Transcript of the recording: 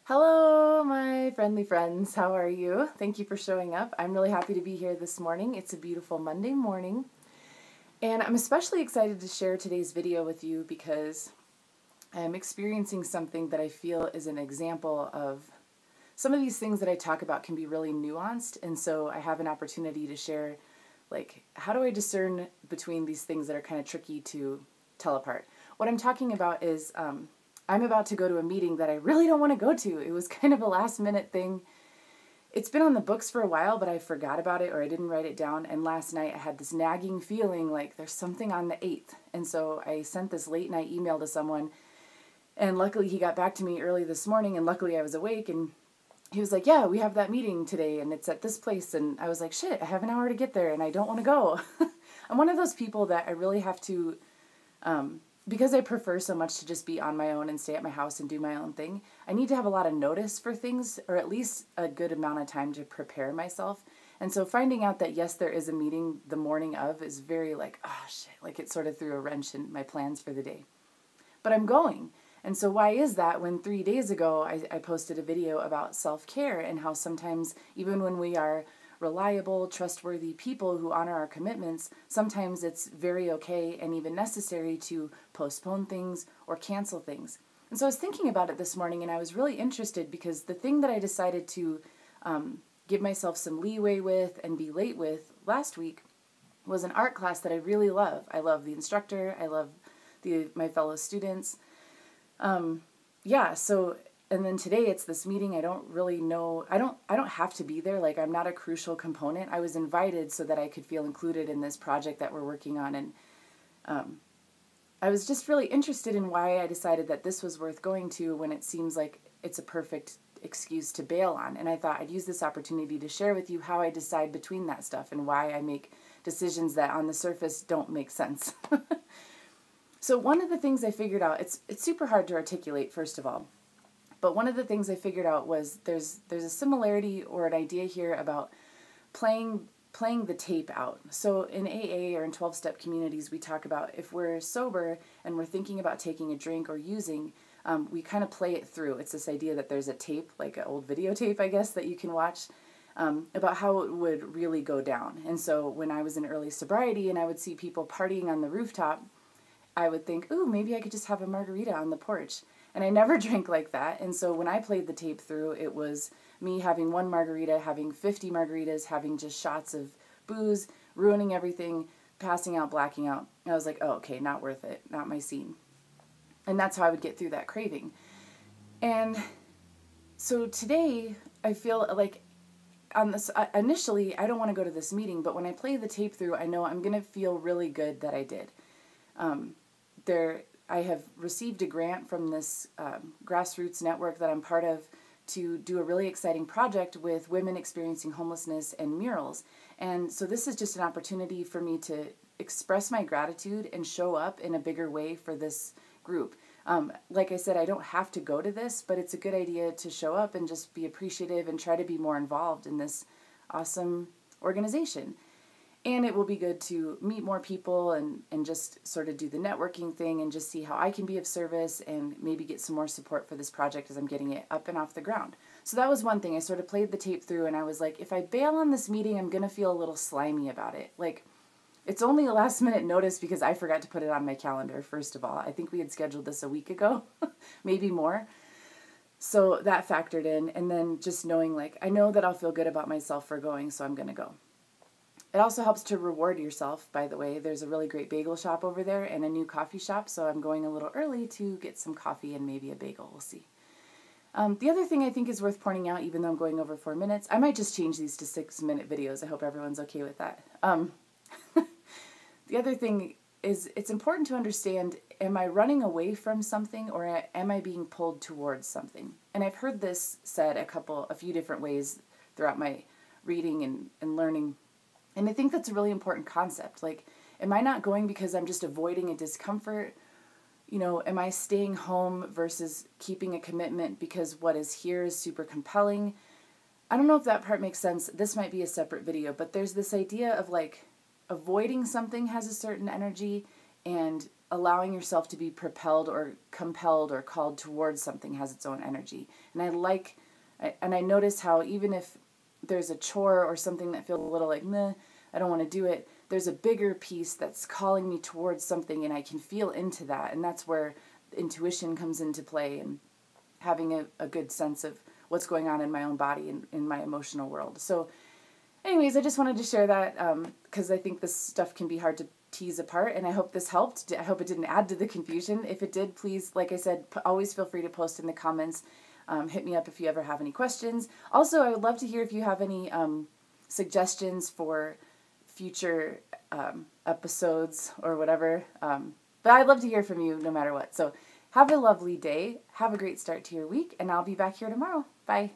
Hello, my friendly friends. How are you? Thank you for showing up. I'm really happy to be here this morning. It's a beautiful Monday morning. And I'm especially excited to share today's video with you because I'm experiencing something that I feel is an example of some of these things that I talk about can be really nuanced. And so I have an opportunity to share, how do I discern between these things that are kind of tricky to tell apart? What I'm talking about is I'm about to go to a meeting that I really don't want to go to. It was kind of a last minute thing. It's been on the books for a while, but I forgot about it or I didn't write it down. And last night I had this nagging feeling like there's something on the 8th. And so I sent this late night email to someone. And luckily he got back to me early this morning. And luckily I was awake. And he was like, yeah, we have that meeting today. And it's at this place. And I was like, shit, I have an hour to get there. And I don't want to go. I'm one of those people that I really have to... because I prefer so much to just be on my own and stay at my house and do my own thing, I need to have a lot of notice for things, or at least a good amount of time to prepare myself. And so finding out that, yes, there is a meeting the morning of is very shit, it sort of threw a wrench in my plans for the day. But I'm going. And so why is that when 3 days ago I posted a video about self-care and how sometimes even when we are reliable, trustworthy people who honor our commitments, sometimes it's very okay and even necessary to postpone things or cancel things. And so I was thinking about it this morning and I was really interested because the thing that I decided to give myself some leeway with and be late with last week was an art class that I really love. I love the instructor. I love my fellow students. And then today it's this meeting. I don't really know. I don't have to be there. I'm not a crucial component. I was invited so that I could feel included in this project that we're working on. And I was just really interested in why I decided that this was worth going to when it seems like it's a perfect excuse to bail on. And I thought I'd use this opportunity to share with you how I decide between that stuff and why I make decisions that on the surface don't make sense. So one of the things I figured out, it's super hard to articulate, first of all. But one of the things I figured out was there's a similarity or an idea here about playing the tape out. So in AA or in 12-step communities, we talk about if we're sober and we're thinking about taking a drink or using, we kind of play it through. It's this idea that there's a tape, like an old videotape, I guess, that you can watch about how it would really go down. And so when I was in early sobriety and I would see people partying on the rooftop, I would think, ooh, maybe I could just have a margarita on the porch. And I never drank like that. And so when I played the tape through, it was me having one margarita, having 50 margaritas, having just shots of booze, ruining everything, passing out, blacking out. And I was like, oh, okay, not worth it, not my scene. And that's how I would get through that craving. And so today, I feel like on this, initially, I don't want to go to this meeting, but when I play the tape through, I know I'm going to feel really good that I did. I have received a grant from this grassroots network that I'm part of to do a really exciting project with women experiencing homelessness and murals. And so this is just an opportunity for me to express my gratitude and show up in a bigger way for this group. Like I said, I don't have to go to this, but it's a good idea to show up and just be appreciative and try to be more involved in this awesome organization. And it will be good to meet more people and just sort of do the networking thing and just see how I can be of service and maybe get some more support for this project as I'm getting it up and off the ground. So that was one thing. I sort of played the tape through and I was like, if I bail on this meeting, I'm going to feel a little slimy about it. It's only a last minute notice because I forgot to put it on my calendar, first of all. I think we had scheduled this a week ago, maybe more. So that factored in. And then just knowing I know that I'll feel good about myself for going, so I'm going to go. It also helps to reward yourself, by the way. There's a really great bagel shop over there and a new coffee shop, so I'm going a little early to get some coffee and maybe a bagel. We'll see. The other thing I think is worth pointing out, even though I'm going over 4 minutes, I might just change these to 6-minute videos. I hope everyone's okay with that. The other thing is it's important to understand, am I running away from something or am I being pulled towards something? And I've heard this said a few different ways throughout my reading and learning. And I think that's a really important concept. Am I not going because I'm just avoiding a discomfort? Am I staying home versus keeping a commitment because what is here is super compelling? I don't know if that part makes sense. This might be a separate video, but there's this idea of avoiding something has a certain energy and allowing yourself to be propelled or compelled or called towards something has its own energy. And I notice how even if there's a chore or something that feels a little like, meh, I don't want to do it, there's a bigger piece that's calling me towards something, and I can feel into that. And that's where intuition comes into play, and having a good sense of what's going on in my own body and in my emotional world. So anyways, I just wanted to share that because I think this stuff can be hard to tease apart, and I hope this helped. I hope it didn't add to the confusion. If it did, please, like I said, always feel free to post in the comments. Hit me up if you ever have any questions. Also, I would love to hear if you have any suggestions for future episodes or whatever. But I'd love to hear from you no matter what. So have a lovely day. Have a great start to your week, and I'll be back here tomorrow. Bye.